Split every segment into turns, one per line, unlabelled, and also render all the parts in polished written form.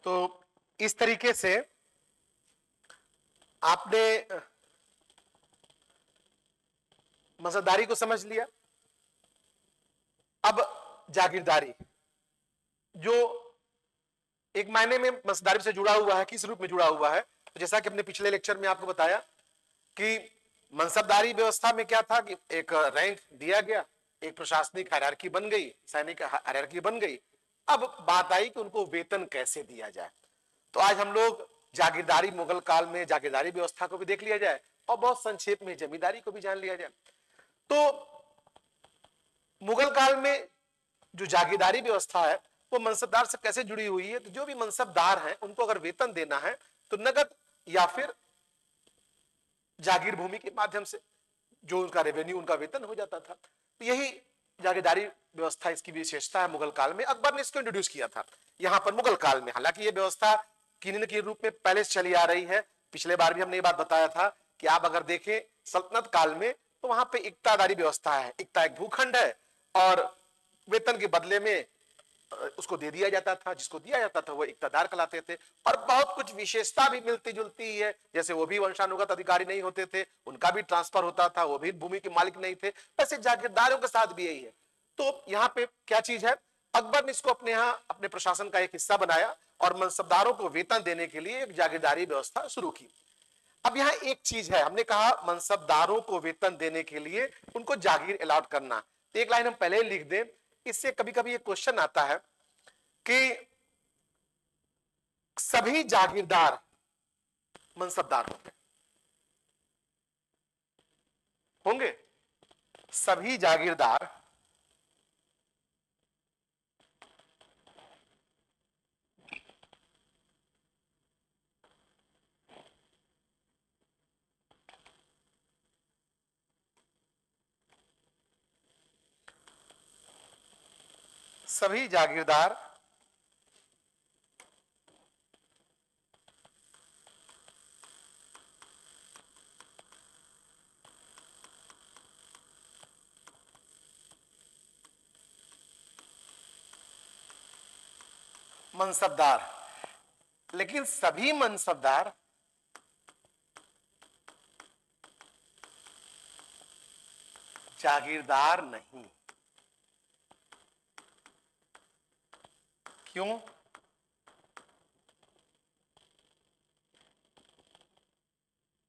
तो इस तरीके से आपने मसदारी को समझ लिया। अब जागीरदारी, जो एक मायने में मसदारी से जुड़ा हुआ है, किस रूप में जुड़ा हुआ है? तो जैसा कि अपने पिछले लेक्चर में आपको बताया कि मनसबदारी व्यवस्था में क्या था कि एक रैंक दिया गया, एक प्रशासनिक हायरार्की बन गई, सैनिक हायरार्की बन गई। अब बात आई कि उनको वेतन कैसे दिया जाए। तो आज हम लोग जागीरदारी, मुगल काल में जागीरदारी व्यवस्था को भी देख लिया जाए और बहुत संक्षेप में जमींदारी को भी जान लिया जाए। तो मुगल काल में जो जागीरदारी व्यवस्था है वो मनसबदार से कैसे जुड़ी हुई है? तो जो भी मनसबदार हैं उनको अगर वेतन देना है तो नगद या फिर जागीर भूमि के माध्यम से जो उनका रेवेन्यू, उनका वेतन हो जाता था। तो यही जागीरदारी व्यवस्था, इसकी विशेषता है। मुगल काल में अकबर ने इसको इंट्रोड्यूस किया था यहां पर मुगल काल में। हालांकि ये व्यवस्था किन्हीं के रूप में पहले से चली आ रही है। पिछले बार भी हमने ये बात बताया था कि आप अगर देखें सल्तनत काल में तो वहां पे इक्तादारी व्यवस्था है। इक्ता एक भूखंड है और वेतन के बदले में उसको दे दिया जाता था, जिसको दिया जाता था वो इक्तादार कहलाते थे। और बहुत कुछ विशेषता भी मिलती जुलती ही है, जैसे वो भी वंशानुगत अधिकारी नहीं होते थे, उनका भी ट्रांसफर होता था, वो भी भूमि के मालिक नहीं थे। वैसे जागीरदारों के साथ भी यही है। तो यहाँ पे क्या चीज है, अकबर ने इसको अपने यहाँ अपने प्रशासन का एक हिस्सा बनाया और मनसबदारों को वेतन देने के लिए एक जागीरदारी व्यवस्था शुरू की। अब यहाँ एक चीज है, हमने कहा मनसबदारों को वेतन देने के लिए उनको जागीर अलॉट करना। तो एक लाइन हम पहले ही लिख दें, इससे कभी कभी ये क्वेश्चन आता है कि सभी जागीरदार मनसबदार होंगे? सभी जागीरदार सभी जागीरदार मनसबदार, लेकिन सभी मनसबदार जागीरदार नहीं। क्यों?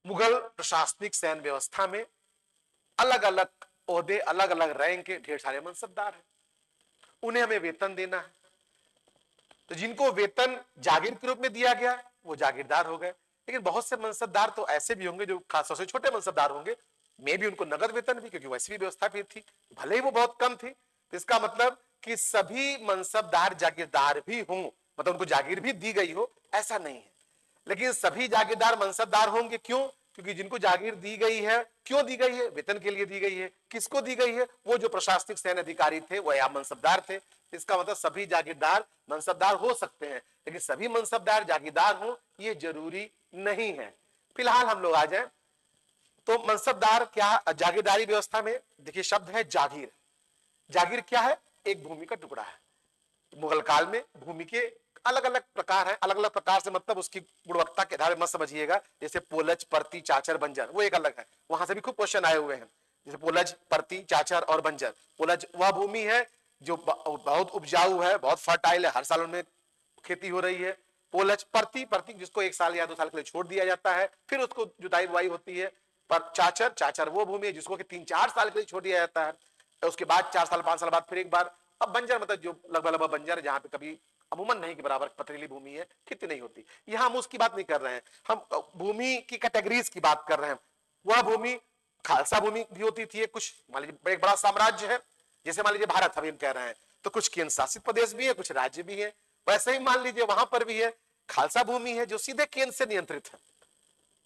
मुगल प्रशासनिक सैन्य व्यवस्था में अलग अलग ओहदे, अलग अलग रैंक के ढेर सारे मनसबदार हैं, उन्हें हमें वेतन देना है। तो जिनको वेतन जागीर के रूप में दिया गया वो जागीरदार हो गए। लेकिन बहुत से मनसबदार तो ऐसे भी होंगे जो खासतौर से छोटे मनसबदार होंगे, मे भी उनको नगद वेतन भी, क्योंकि वैसी भी व्यवस्था भी थी, भले ही वो बहुत कम थी। तो इसका मतलब कि सभी मनसबदार जागीरदार भी हों, मतलब उनको जागीर भी दी गई हो, ऐसा नहीं है। लेकिन सभी जागीरदार मनसबदार होंगे। क्यों? क्योंकि जिनको जागीर दी गई है, क्यों दी गई है? वेतन के लिए दी गई है। किसको दी गई है? वो जो प्रशासनिक सैन्य अधिकारी थे वो या मनसबदार थे। इसका मतलब सभी जागीरदार मनसबदार हो सकते हैं, लेकिन सभी मनसबदार जागीरदार हो ये जरूरी नहीं है। फिलहाल हम लोग आ जाए तो मनसबदार क्या, जागीरदारी व्यवस्था में देखिए शब्द है जागीर। जागीर क्या है? एक भूमि का टुकड़ा है। मुगल काल में भूमि के अलग अलग प्रकार हैं। अलग अलग प्रकार से मतलब उसकी गुणवत्ता के आधार मत समझिएगा। जैसे पोलज, परती, चाचर, बंजर, वो एक अलग है। वहां से भी खूब क्वेश्चन आए हुए हैं। जैसे पोलज, परती, चाचर और बंजर। पोलज वह भूमि है जो बहुत उपजाऊ है, बहुत फर्टाइल है, हर साल उनमें खेती हो रही है। पोलज, परती, परती जिसको 1 साल या 2 साल के लिए छोड़ दिया जाता है, फिर उसको जुताई बुआई होती है। पर चाचर, चाचर वो भूमि है जिसको 3-4 साल के लिए छोड़ दिया जाता है, उसके बाद 4 साल 5 साल बाद फिर एक बार। अब बंजर मतलब जो लगभग बंजर, जहां पे कभी अमूमन नहीं के बराबर पथरीली भूमि है, खेती नहीं होती। यहां हम उसकी बात नहीं कर रहे हैं, हम भूमि की कैटेगरीज की बात कर रहे हैं। वह भूमि खालसा भूमि भी होती थी। कुछ मान लीजिए एक बड़ा साम्राज्य है, जैसे मान लीजिए भारत हम कह रहे हैं, तो कुछ केंद्र शासित प्रदेश भी है, कुछ राज्य भी है। वैसे ही मान लीजिए वहां पर भी है खालसा भूमि है जो सीधे केंद्र से नियंत्रित है।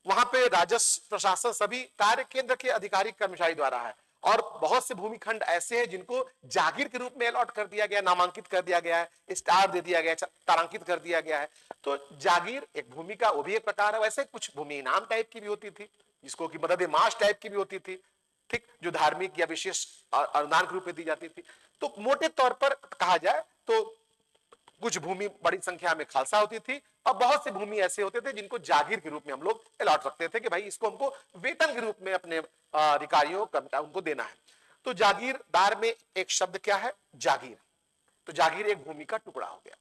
वहां पे राजस्व प्रशासन सभी कार्य केंद्र के अधिकारी कर्मचारी द्वारा है। और बहुत से भूमिखंड ऐसे हैं जिनको जागीर के रूप में अलॉट कर दिया गया, नामांकित कर दिया गया है, स्टार दे दिया गया है, तारांकित कर दिया गया है। तो जागीर एक भूमि का वो भी एक प्रकार है। वैसे कुछ भूमि इनाम टाइप की भी होती थी, जिसको कि मदद माश टाइप की भी होती थी, ठीक, जो धार्मिक या विशेष अनुदान के रूप में दी जाती थी। तो मोटे तौर पर कहा जाए तो कुछ भूमि बड़ी संख्या में खालसा होती थी और बहुत से भूमि ऐसे होते थे जिनको जागीर के रूप में हम लोग अलॉट रखते थे कि भाई इसको हमको वेतन के रूप में अपने अधिकारियों उनको देना है। तो जागीरदार में एक शब्द क्या है, जागीर। तो जागीर एक भूमि का टुकड़ा हो गया,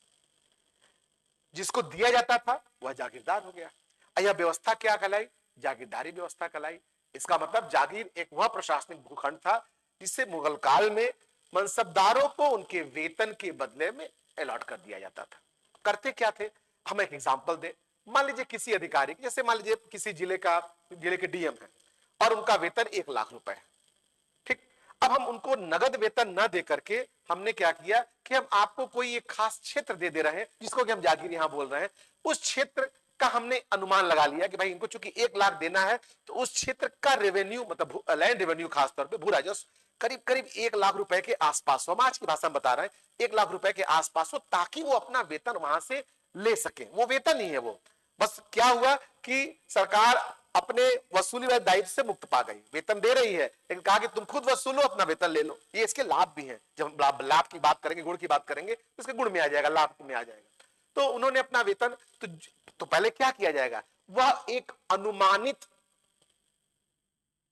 जिसको दिया जाता था वह जागीरदार हो गया। यह व्यवस्था क्या कहलाई, जागीरदारी व्यवस्था कहलाई। इसका मतलब जागीर एक वह प्रशासनिक भूखंड था जिसे मुगल काल में मनसबदारों को उनके वेतन के बदले में अलॉट कर दिया जाता था। करते क्या थे, हम एक एग्जांपल दे। मान लीजिए किसी अधिकारी, जैसे मान लीजिए किसी जिले के डीएम है और उनका वेतन 1 लाख रुपए है, ठीक। अब हम उनको नगद वेतन न दे करके हमने क्या किया कि हम आपको कोई एक खास क्षेत्र दे रहे हैं जिसको कि हम जागीर यहां बोल रहे हैं। उस क्षेत्र का हमने अनुमान लगा लिया कि भाई इनको चूंकि 1 लाख देना है, तो उस क्षेत्र का रेवेन्यू मतलब लैंड रेवेन्यू, खासतौर पर भू राजस्व करीब करीब 1 लाख रुपए के आसपास हो। हम आज की भाषा में बता रहे हैं 1 लाख रुपए के आसपास हो, ताकि वो अपना वेतन वहां से ले सके। वो वेतन नहीं है, वो बस क्या हुआ कि सरकार अपने वसूली वाले दायित्व से मुक्त पा गई, वेतन दे रही है, लेकिन कहा कि तुम खुद वसूलो, अपना वेतन ले लो। ये इसके लाभ भी हैं। जब हम लाभ की बात करेंगे, गुण की बात करेंगे, तो इसके गुण में आ जाएगा, लाभ में आ जाएगा। तो उन्होंने अपना वेतन तो पहले क्या किया जाएगा, वह एक अनुमानित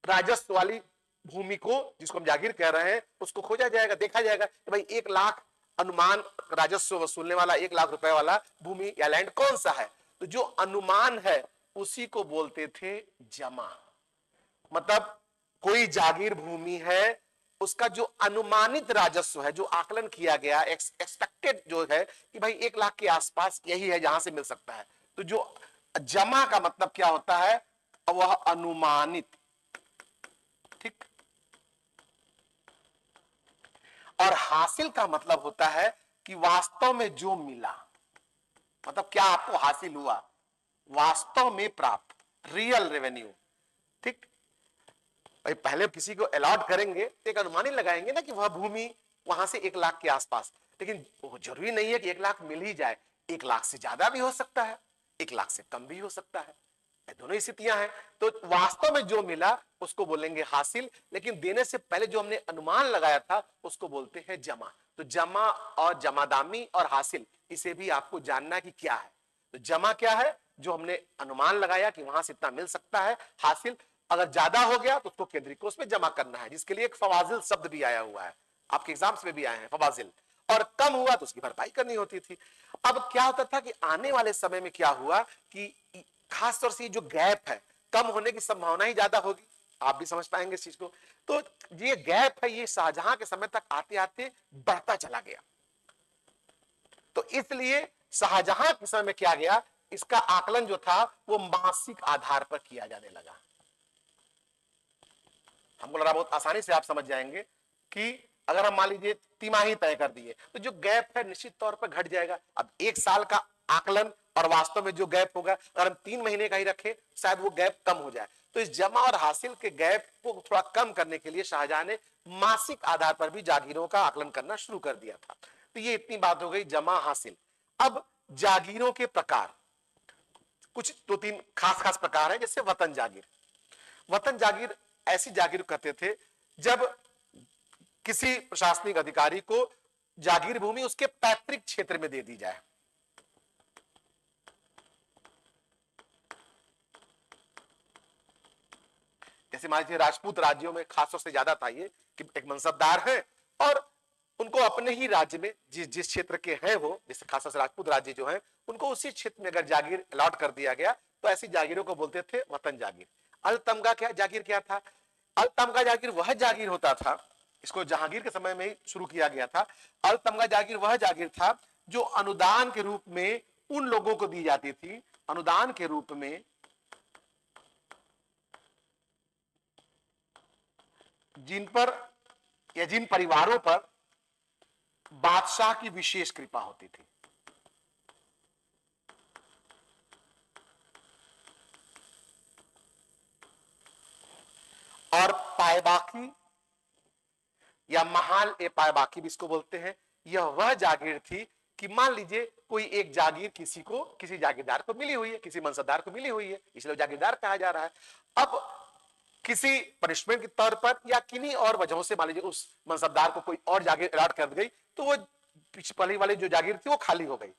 राजस्व वाली भूमि को, जिसको हम जागीर कह रहे हैं, उसको खोजा जाएगा, देखा जाएगा कि भाई 1 लाख अनुमान राजस्व वसूलने वाला 1 लाख रुपए वाला भूमि या लैंड कौन सा है। तो जो अनुमान है उसी को बोलते थे जमा। मतलब कोई जागीर भूमि है, उसका जो अनुमानित राजस्व है, जो आकलन किया गया, एक्सपेक्टेड जो है कि भाई 1 लाख के आसपास यही है जहां से मिल सकता है। तो जो जमा का मतलब क्या होता है, वह अनुमानित, ठीक। और हासिल का मतलब होता है कि वास्तव में जो मिला, मतलब क्या आपको हासिल हुआ, वास्तव में प्राप्त, रियल रेवेन्यू, ठीक। भाई पहले किसी को अलॉट करेंगे तो एक अनुमान ही लगाएंगे ना कि वह भूमि वहां से 1 लाख के आसपास, लेकिन वो जरूरी नहीं है कि 1 लाख मिल ही जाए। 1 लाख से ज्यादा भी हो सकता है, 1 लाख से कम भी हो सकता है, दोनों स्थितियां हैं। तो वास्तव में जो मिला उसको बोलेंगे हासिल, लेकिन देने से पहले जो हमने अनुमान लगाया था उसको बोलते हैं जमा। तो जमा और जमादामी और हासिल, इसे भी आपको जानना कि क्या है। तो जमा क्या है, जो हमने अनुमान लगाया कि वहां से इतना मिल सकता है। हासिल, अगर ज्यादा हो गया तो उसको केंद्रीय कोष में जमा करना है, जिसके लिए एक फवाजिल शब्द भी आया हुआ है, आपके एग्जाम्स में भी आए हैं फवाजिल। और कम हुआ तो उसकी भरपाई करनी होती थी। अब क्या होता था कि आने वाले समय में क्या हुआ कि खासतौर से जो गैप है, कम होने की संभावना ही ज्यादा होगी, आप भी समझ पाएंगे इस चीज को। तो ये गैप है, ये शाहजहां के समय तक आते आते बढ़ता चला गया। तो इसलिए शाहजहां के समय में क्या गया, इसका आकलन जो था वो मासिक आधार पर किया जाने लगा। हमको लगा बहुत आसानी से आप समझ जाएंगे कि अगर हम मान लीजिए तिमाही तय कर दिए तो जो गैप है निश्चित तौर पर घट जाएगा। अब 1 साल का आकलन और वास्तव में जो गैप होगा, अगर हम 3 महीने का ही रखें शायद वो गैप कम हो जाए। तो इस जमा और हासिल के गैप को थोड़ा कम करने के लिए शाहजहां ने मासिक आधार पर भी जागीरों का आकलन करना शुरू कर दिया था। तो ये इतनी बात हो गई जमा हासिल। अब जागीरों के प्रकार, कुछ 2-3 खास प्रकार है। जैसे वतन जागीर। वतन जागीर ऐसी जागीर कहते थे जब किसी प्रशासनिक अधिकारी को जागीर भूमि उसके पैतृक क्षेत्र में दे दी जाए। जैसे मान लीजिए राजपूत राज्यों में खासतौर से ज्यादा था ये कि एक मनसबदार है और उनको अपने ही राज्य में जिस क्षेत्र के हैं वो, जैसे खासतौर से राजपूत राज्य जो है, उनको उसी क्षेत्र में अगर जागीर अलॉट कर दिया गया तो ऐसी जागीरों को बोलते थे वतन जागीर। अलतमगा जागीर क्या था? अलतमगा जागीर वह जागीर होता था, इसको जहांगीर के समय में ही शुरू किया गया था। अलतमगा जागीर वह जागीर था जो अनुदान के रूप में उन लोगों को दी जाती थी, अनुदान के रूप में जिन पर या जिन परिवारों पर बादशाह की विशेष कृपा होती थी। और पायबाकी या महाल ए पायबाकी भी इसको बोलते हैं। यह वह जागीर थी कि मान लीजिए कोई एक जागीर किसी जागीरदार को मिली हुई है, किसी मनसबदार को मिली हुई है, इसलिए जागीरदार कहा जा रहा है। अब किसी पनिशमेंट के तौर पर या किन्हीं और वजहों से मान लीजिए उस मनसबदार को कोई और जागीर अलॉट कर गई तो वो पहले वाली जो जागीर थी वो खाली हो गई।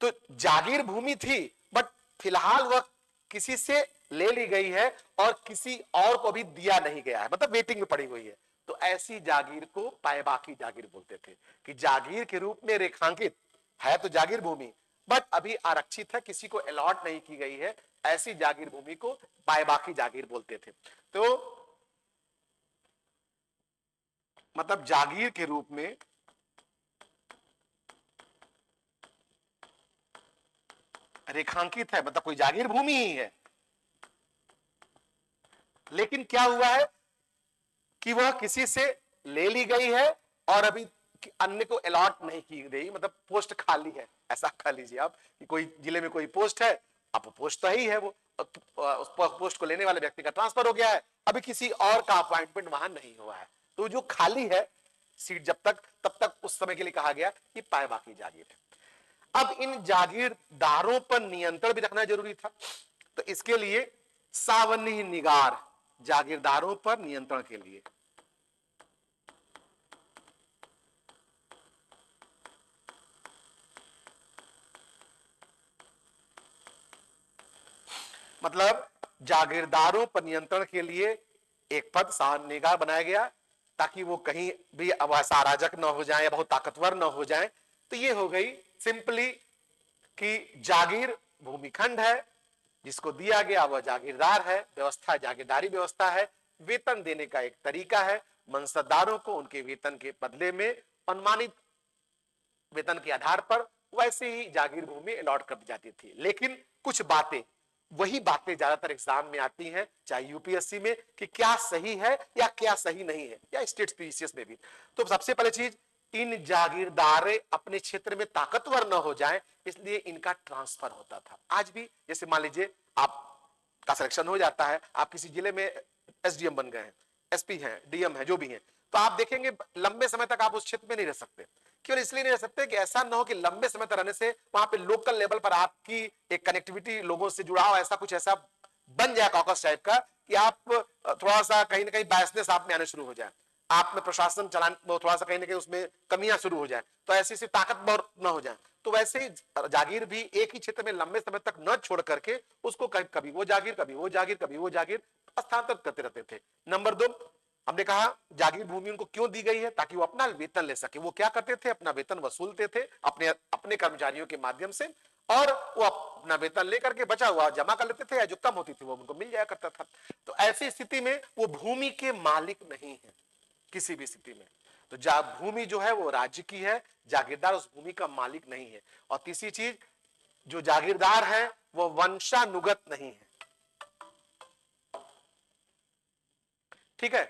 तो जागीर भूमि थी बट फिलहाल वह किसी से ले ली गई है और किसी और को भी दिया नहीं गया है, मतलब वेटिंग में पड़ी हुई है। तो ऐसी जागीर को पायबाकी जागीर बोलते थे कि जागीर के रूप में रेखांकित है तो जागीर भूमि बट अभी आरक्षित है, किसी को अलॉट नहीं की गई है, ऐसी जागीर भूमि को पायबाकी जागीर बोलते थे। तो मतलब जागीर के रूप में रेखांकित है, मतलब कोई जागीर भूमि ही है, लेकिन क्या हुआ है कि वह किसी से ले ली गई है और अभी अन्य को अलॉट नहीं की गई, मतलब पोस्ट खाली है। ऐसा कह लीजिए आप कि कोई जिले में कोई पोस्ट है, अब पोस्ट तो ही है, वो उस पोस्ट को लेने वाले व्यक्ति का ट्रांसफर हो गया है, अभी किसी और का अपॉइंटमेंट वहां नहीं हुआ है। तो जो खाली है सीट जब तक तब तक उस समय के लिए कहा गया कि पायबाकी जागीर है। अब इन जागीरदारों पर नियंत्रण भी रखना जरूरी था, तो इसके लिए सावनी निगार जागीरदारों पर नियंत्रण के लिए मतलब जागीरदारों पर नियंत्रण के लिए एक पद सावनिगार बनाया गया ताकि वो कहीं भी अब ऐसा अराजक न हो जाए या बहुत ताकतवर न हो जाए। तो ये हो गई सिंपली कि जागीर भूमिखंड है, जिसको दिया गया वह जागीरदार है, व्यवस्था जागीरदारी व्यवस्था है, वेतन देने का एक तरीका है, मनसबदारों को उनके वेतन के बदले में अनुमानित वेतन के आधार पर वैसे ही जागीर भूमि अलॉट कर दी जाती थी। लेकिन कुछ बातें, वही बातें ज्यादातर एग्जाम में आती हैं, चाहे यूपीएससी में, कि क्या सही है या क्या सही नहीं है, या स्टेट पीसीएस में भी। तो सबसे पहले चीज, इन जागीरदारे अपने क्षेत्र में ताकतवर न हो जाएं, इसलिए इनका ट्रांसफर होता था। आज भी जैसे मान लीजिए आपका सिलेक्शन हो जाता है, आप किसी जिले में एसडीएम बन गए हैं, एसपी हैं, डीएम है, जो भी हैं, तो आप देखेंगे लंबे समय तक आप उस क्षेत्र में नहीं रह सकते। केवल इसलिए नहीं रह सकते कि ऐसा ना हो कि लंबे समय तक रहने से वहां पे लोकल लेवल पर आपकी एक कनेक्टिविटी, लोगों से जुड़ाव ऐसा कुछ ऐसा बन जाए कॉकस टाइप का कि आप थोड़ा सा कहीं ना कहीं बायसनेस आप में आने शुरू हो जाए, आप में प्रशासन चलाने थोड़ा सा कहीं ना कहीं उसमें कमियां शुरू हो जाए, तो ऐसी ताकतवर न हो जाए। तो वैसे ही जागीर भी एक ही क्षेत्र में लंबे समय तक न छोड़ करके उसको कभी वो जागीर, कभी वो जागीर, कभी वो जागीर स्थानांतरित करते रहते थे। नंबर 2, हमने कहा जागीर भूमि उनको क्यों दी गई है, ताकि वो अपना वेतन ले सके। वो क्या करते थे, अपना वेतन वसूलते थे अपने अपने कर्मचारियों के माध्यम से, और वो अपना वेतन लेकर के बचा हुआ जमा कर लेते थे, या जो कम होती थी वो उनको मिल जाया करता था। तो ऐसी स्थिति में वो भूमि के मालिक नहीं है किसी भी स्थिति में। तो भूमि जो है वो राज्य की है, जागीरदार उस भूमि का मालिक नहीं है। और तीसरी चीज, जो जागीरदार है वो वंशानुगत नहीं है, ठीक है,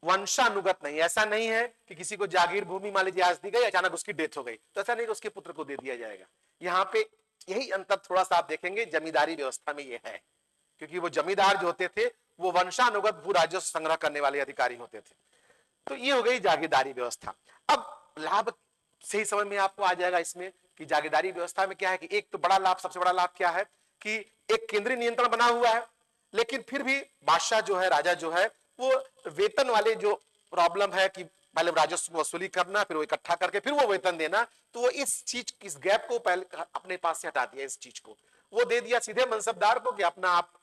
वंशानुगत नहीं। ऐसा नहीं है कि किसी को जागीर भूमि मान लीजिए आज दी गई, अचानक उसकी डेथ हो गई, तो ऐसा नहीं कि उसके पुत्र को दे दिया जाएगा। यहाँ पे यही अंतर थोड़ा सा आप देखेंगे जमींदारी व्यवस्था में ये है, क्योंकि वो जमींदार जो होते थे वो वंशानुगत भू राजस्व संग्रह करने वाले अधिकारी होते थे। तो ये हो गई जागीरदारी व्यवस्था। अब लाभ सही समझ में आपको आ जाएगा इसमें कि जागीरदारी व्यवस्था में क्या है कि एक तो बड़ा लाभ, सबसे बड़ा लाभ क्या है कि एक केंद्रीय नियंत्रण बना हुआ है, लेकिन फिर भी बादशाह जो है, राजा जो है, वो वेतन वाले जो प्रॉब्लम है कि पहले राजस्व वसूली करना, फिर वो इकट्ठा करके फिर वो वेतन देना, तो वो इस गैप को पहले अपने पास से हटा दिया। इस चीज को वो दे दिया सीधे मनसबदार को कि अपना आप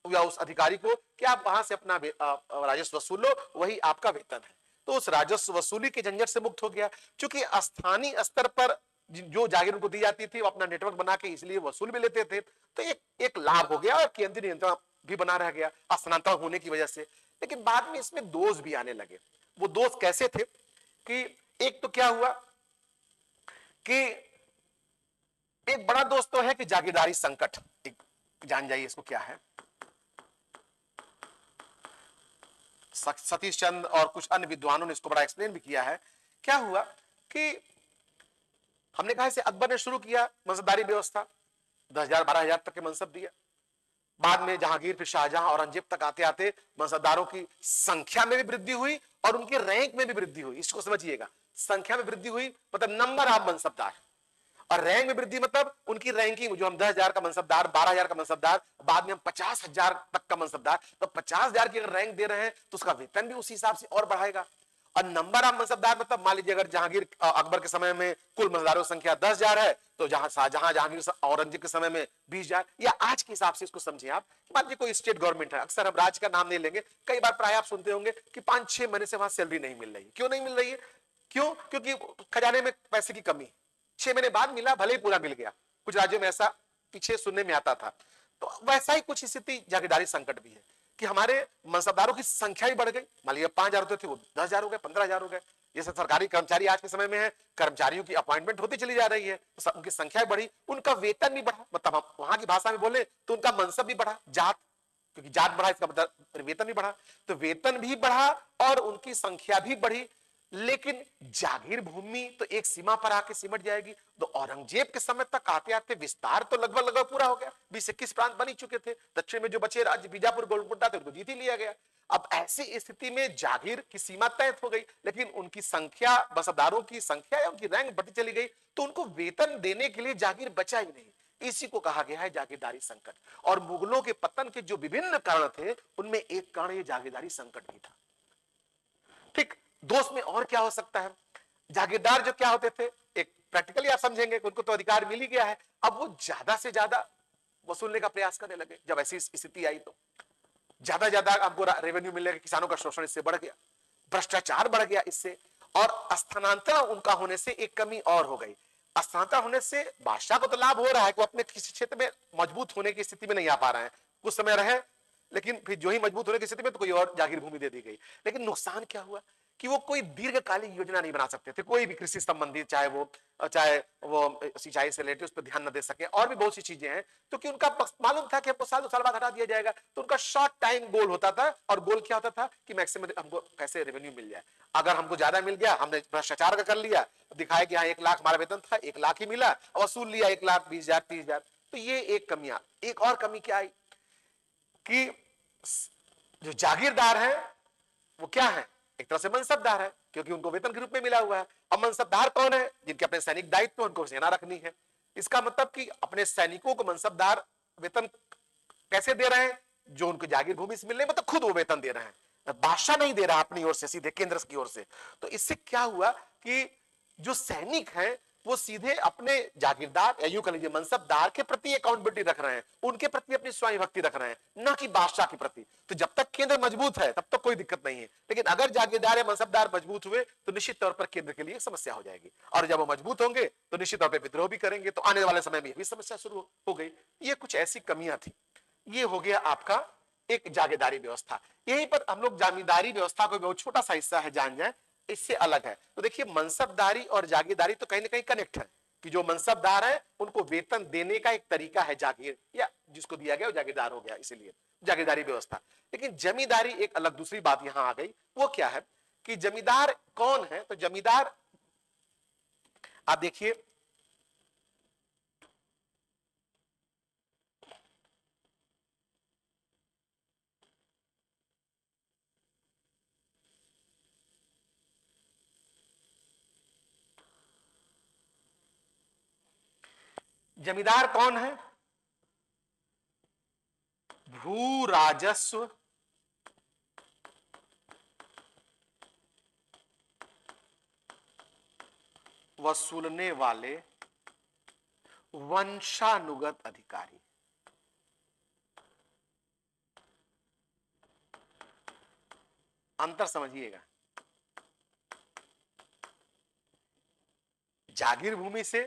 या उस अधिकारी को कि आप वहां से अपना राजस्व वसूल लो, वही आपका वेतन है। तो उस राजस्व वसूली के झंझट से मुक्त हो गया। क्योंकि स्थानीय स्तर पर जो जागीर उनको दी जाती थी वो अपना नेटवर्क बना के इसलिए वसूल भी लेते थे, तो एक लाभ हो गया और केंद्रीय नियंत्रण भी बना रह गया स्थानांतरण होने की वजह से। लेकिन बाद में इसमें दोष भी आने लगे। वो दोष कैसे थे कि एक तो क्या हुआ कि एक बड़ा दोष तो है कि जागीरदारी संकट, एक जान जाइए इसको क्या है। सतीश चंद्र और कुछ अन्य विद्वानों ने इसको बड़ा एक्सप्लेन भी किया है। क्या हुआ कि हमने कहा इसे अकबर ने शुरू किया मनसबदारी व्यवस्था, 10,000-12,000 तक के मनसब दिया। बाद में जहांगीर, फिर शाहजहां, औरंगजेब तक आते आते मनसबदारों की संख्या में भी वृद्धि हुई और उनके रैंक में भी वृद्धि हुई। इसको समझिएगा, संख्या में वृद्धि हुई मतलब नंबर ऑफ मनसबदार, और रैंक में वृद्धि मतलब उनकी रैंकिंग, जो हम 10,000 का मनसबदार, 12,000 का मनसबदार, बाद में हम 50,000 तक का मनसबदार, तो 50,000 की अगर रैंक दे रहे हैं तो उसका वेतन भी उसी हिसाब से और बढ़ाएगा। और नंबर ऑफ मनसबदार मतलब मान लीजिए अगर जहांगीर अकबर के समय में कुल मनसबदारों की संख्या 10,000 है, तो जहां शाहजहां जहांगीर औरंगजेब के समय में 20,000, या आज के हिसाब से इसको समझिए आप। मान लीजिए कोई स्टेट गवर्नमेंट है, अक्सर हम राज्य का नाम नहीं लेंगे, कई बार प्राय आप सुनते होंगे कि 5-6 महीने से वहां सैलरी नहीं मिल रही है। क्यों नहीं मिल रही है? क्यों? क्योंकि खजाने में पैसे की कमी। 6 महीने बाद मिला, भले ही पूरा मिल गया, कुछ राज्यों में ऐसा पीछे सुनने में आता था। तो वैसा ही कुछ स्थिति जागीरदारी संकट भी है कि हमारे मनसबदारों की संख्या ही बढ़ गई। मान लीजिए 5,000 होते थे, वो 10,000 हो गए, 15,000 हो गए। जैसे सरकारी कर्मचारी आज के समय में है, कर्मचारियों की अपॉइंटमेंट होती चली जा रही है, तो उनकी संख्या बढ़ी, उनका वेतन भी बढ़ा। मतलब हम वहां की भाषा में बोले तो उनका मनसब भी बढ़ा, जात, क्योंकि जात बढ़ा इसका मतलब वेतन भी बढ़ा। तो वेतन भी बढ़ा और उनकी संख्या भी बढ़ी। लेकिन जागीर भूमि तो एक सीमा पर आके सिमट जाएगी। तो औरंगजेब के समय तक आते आते विस्तार तो लगभग पूरा हो गया, 20-21 प्रांत बन ही चुके थे। दक्षिण में जो बचे राज्य बीजापुर गोलकुंडा थे उनको जीत ही लिया गया। अब ऐसी स्थिति में जागीर की सीमा तय हो गई, लेकिन उनकी संख्या, बसदारों की संख्या या उनकी रैंक बढ़ती चली गई, तो उनको वेतन देने के लिए जागीर बचा ही नहीं। इसी को कहा गया है जागीरदारी संकट। और मुगलों के पतन के जो विभिन्न कारण थे, उनमें एक कारण ये जागीरदारी संकट भी था। ठीक, दोस्त में और क्या हो सकता है? जागीरदार जो क्या होते थे, एक प्रैक्टिकली आप समझेंगे, उनको तो अधिकार मिल ही गया है, अब वो ज्यादा से ज्यादा वसूलने का प्रयास करने लगे। जब ऐसी स्थिति आई तो ज्यादा आपको रेवेन्यू मिलेगा, किसानों का शोषण इससे बढ़ गया, भ्रष्टाचार बढ़ गया इससे, और स्थानांतरण उनका होने से एक कमी और हो गई। स्थानांतरण होने से बादशाह को तो लाभ हो रहा है कि वो अपने किसी क्षेत्र में मजबूत होने की स्थिति में नहीं आ पा रहे हैं, कुछ समय रहे, लेकिन फिर जो ही मजबूत होने की स्थिति में तो कोई और जागीर भूमि दे दी गई। लेकिन नुकसान क्या हुआ कि वो कोई दीर्घकालीन योजना नहीं बना सकते थे, कोई भी कृषि संबंधी, चाहे वो सिंचाई से रिलेटेड, उस पर ध्यान न दे सके, और भी बहुत सी चीजें हैं। तो कि उनका मालूम था कि हमको साल 2 साल बाद हटा दिया जाएगा, तो उनका शॉर्ट टाइम गोल होता था। और गोल क्या होता था कि मैक्सिमम हमको कैसे रेवेन्यू मिल जाए। अगर हमको ज्यादा मिल गया, हमने भ्रष्टाचार का कर लिया, दिखाया कि हाँ 1 लाख हमारा वेतन था, 1 लाख ही मिला, वसूल लिया 1,20,000 30,000। तो ये एक कमियां। एक और कमी क्या आई कि जो जागीरदार है वो क्या है, एक तरह से मनसबदार है, क्योंकि उनको वेतन के रूप में मिला हुआ है। अब मनसबदार कौन है? जिनके अपने सैनिक दायित्व, उनको सेना रखनी है। इसका मतलब कि अपने सैनिकों को मनसबदार वेतन कैसे दे रहे हैं? जो उनको जागीर भूमि से मिलने, मतलब खुद वो वेतन दे रहे हैं, बादशाह नहीं दे रहा अपनी ओर से, सीधे केंद्र की ओर से। तो इससे क्या हुआ कि जो सैनिक हैं वो सीधे अपने जागीरदार या यूं कह लीजिए मनसबदार के प्रति अकाउंटेबिलिटी रख रहे हैं, उनके प्रति अपनी स्वामी भक्ति रख रहे हैं, न कि बादशाह के प्रति। तो जब तक केंद्र मजबूत है तब तक कोई दिक्कत नहीं है, लेकिन अगर जागीरदार या मनसबदार मजबूत हुए तो निश्चित तौर पर केंद्र के लिए समस्या हो जाएगी। और जब वो मजबूत होंगे तो निश्चित तौर पर विद्रोह भी करेंगे, तो आने वाले समय में भी समस्या शुरू हो गई। ये कुछ ऐसी कमियां थी। ये हो गया आपका एक जागीरदारी व्यवस्था। यहीं पर हम लोग जमींदारी व्यवस्था को बहुत छोटा सा हिस्सा है जान जाए, इससे अलग है। तो देखिए मनसबदारी और जागीरदारी तो कहीं ना कहीं कनेक्ट है, कि जो मनसबदार है उनको वेतन देने का एक तरीका है जागीर, या जिसको दिया गया वो जागीरदार हो गया, इसीलिए जागीरदारी व्यवस्था। लेकिन जमींदारी एक अलग दूसरी बात यहां आ गई। वो क्या है कि जमींदार कौन है? तो जमींदार आप देखिए, जमींदार कौन है? भू राजस्व वसूलने वाले वंशानुगत अधिकारी। अंतर समझिएगा, जागीर भूमि से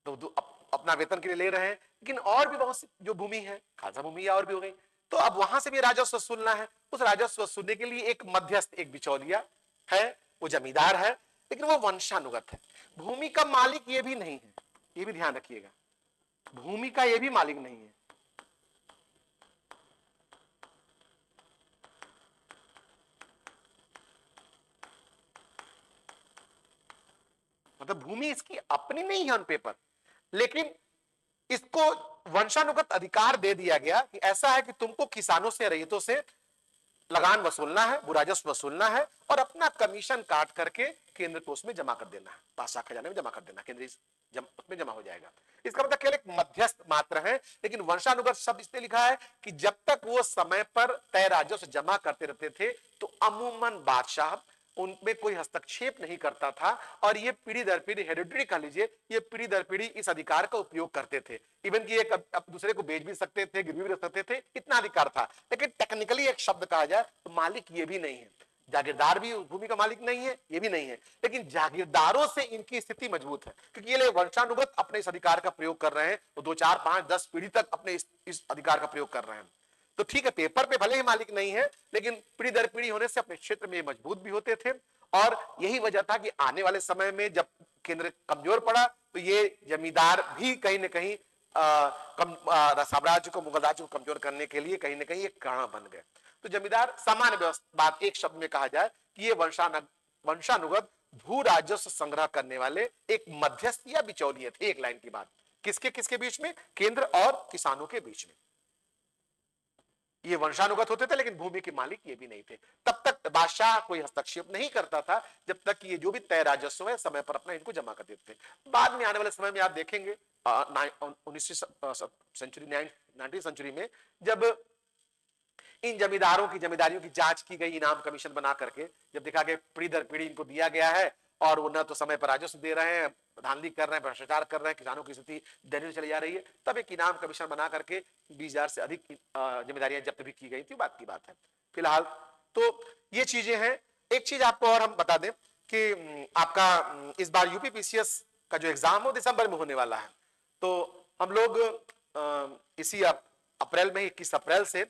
तो अपना वेतन के लिए ले रहे हैं, लेकिन और भी बहुत सी जो भूमि है, खालसा भूमि या और भी हो गई, तो अब वहां से भी राजस्व वसूलना है। उस राजस्व वसूलने के लिए एक मध्यस्थ, एक बिचौलिया है, वो जमींदार है, लेकिन वो वंशानुगत है। भूमि का मालिक ये भी नहीं है, ये भी ध्यान रखिएगा, भूमि का ये भी मालिक नहीं है। मतलब भूमि इसकी अपनी नहीं है ऑन पेपर, लेकिन इसको वंशानुगत अधिकार दे दिया गया कि ऐसा है कि तुमको किसानों से, रैयतों से लगान वसूलना है, राजस्व वसूलना है और अपना कमीशन काट करके केंद्र को उसमें जमा कर देना है, बादशाह खजाने में जमा कर देना, केंद्रीय उसमें जमा हो जाएगा। इसका मतलब केवल एक मध्यस्थ मात्र है, लेकिन वंशानुगत शब्द इसलिए लिखा है कि जब तक वो समय पर तय राजस्व जमा करते रहते थे तो अमूमन बादशाह उनमें कोई हस्तक्षेप नहीं करता था और ये पीढ़ी दर पीढ़ी हेरिडिटरी कह लीजिए, ये पीढ़ी दर पीढ़ी इस अधिकार का उपयोग करते थे। इवन कि एक अब दूसरे को बेच भी सकते थे, गिरवी भी रख सकते थे, इतना अधिकार था। लेकिन टेक्निकली एक शब्द कहा जाए तो मालिक ये भी नहीं है, जागीरदार भी उस भूमि का मालिक नहीं है, ये भी नहीं है, लेकिन जागीरदारों से इनकी स्थिति मजबूत है क्योंकि ये लोग वंशानुगत अपने इस अधिकार का प्रयोग कर रहे हैं, तो 2 4 5 10 पीढ़ी तक अपने इस अधिकार का प्रयोग कर रहे हैं। तो ठीक है, पेपर पे भले ही मालिक नहीं है, लेकिन पीढ़ी दर पीढ़ी होने से अपने क्षेत्र में मजबूत भी होते थे। और यही वजह था कि आने वाले समय में जब केंद्र कमजोर पड़ा तो ये जमींदार भी कहीं ना कहीं साम्राज्य को, मुगल राज्य को कमजोर करने के लिए कहीं ना कहीं एक कारण बन गए। तो जमींदार सामान्य बात एक शब्द में कहा जाए कि ये वंशानुगत भू राजस्व संग्रह करने वाले एक मध्यस्थ या बिचौलिए थे। एक लाइन की बात, किसके किसके बीच में? केंद्र और किसानों के बीच में। ये वंशानुगत होते थे लेकिन भूमि के मालिक ये भी नहीं थे। तब तक बादशाह कोई हस्तक्षेप नहीं करता था जब तक कि ये जो भी तय राजस्व है समय पर अपना इनको जमा कर देते थे। बाद में आने वाले समय में आप देखेंगे 19वीं सेंचुरी 19वीं सेंचुरी में जब इन जमींदारों की जमींदारियों की जांच की गई, इनाम कमीशन बना करके जब देखा गया पीढ़ी दर पीढ़ी इनको दिया गया है और वो न तो समय पर राजस्व दे रहे हैं, धांधली कर रहे हैं, भ्रष्टाचार कर रहे हैं, किसानों की स्थिति दयनीय चली जा रही है, तब एक इनाम कमीशन बना करके 20,000 से अधिक जिम्मेदारियां जब्त भी की गई थी। बात की बात है फिलहाल तो ये चीजें हैं। एक चीज आपको और हम बता दें कि आपका इस बार यूपीपीसीएस का जो एग्जाम हो दिसंबर में होने वाला है, तो हम लोग इसी अप्रैल में 21 अप्रैल से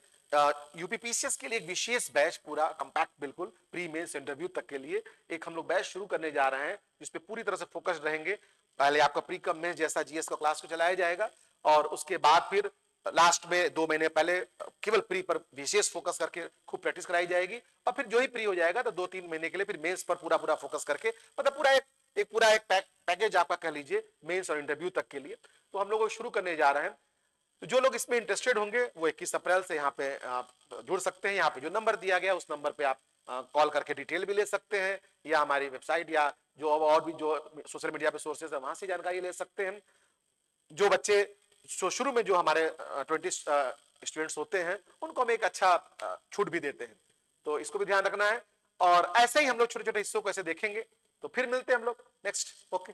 यूपीपीसीएस के लिए एक विशेष बैच, पूरा कंपैक्ट बिल्कुल प्री मेंस इंटरव्यू तक के लिए एक हम लोग बैच शुरू करने जा रहे हैं जिसपे पूरी तरह से फोकस रहेंगे। पहले आपका प्री कम मेंस जैसा जीएस का क्लास को चलाया जाएगा और उसके बाद फिर लास्ट में 2 महीने पहले केवल प्री पर विशेष फोकस करके खूब प्रैक्टिस कराई जाएगी और फिर जो ही प्री हो जाएगा तो 2-3 महीने के लिए फिर मेंस पर पूरा फोकस करके, मतलब पूरा एक पैकेज आपका कह लीजिए मेंस और इंटरव्यू तक के लिए, तो हम लोग शुरू करने जा रहे हैं। तो जो लोग इसमें इंटरेस्टेड होंगे वो 21 अप्रैल से यहाँ पे आप जुड़ सकते हैं। यहाँ पे जो नंबर दिया गया उस नंबर पे आप कॉल करके डिटेल भी ले सकते हैं या हमारी वेबसाइट या जो और भी जो सोशल मीडिया पे सोर्सेज है वहां से जानकारी ले सकते हैं। जो बच्चे शुरू में जो हमारे 20 स्टूडेंट्स होते हैं उनको हम एक अच्छा छूट भी देते हैं, तो इसको भी ध्यान रखना है। और ऐसे ही हम लोग छोटे छोटे हिस्सों को ऐसे देखेंगे। तो फिर मिलते हैं हम लोग नेक्स्ट। ओके।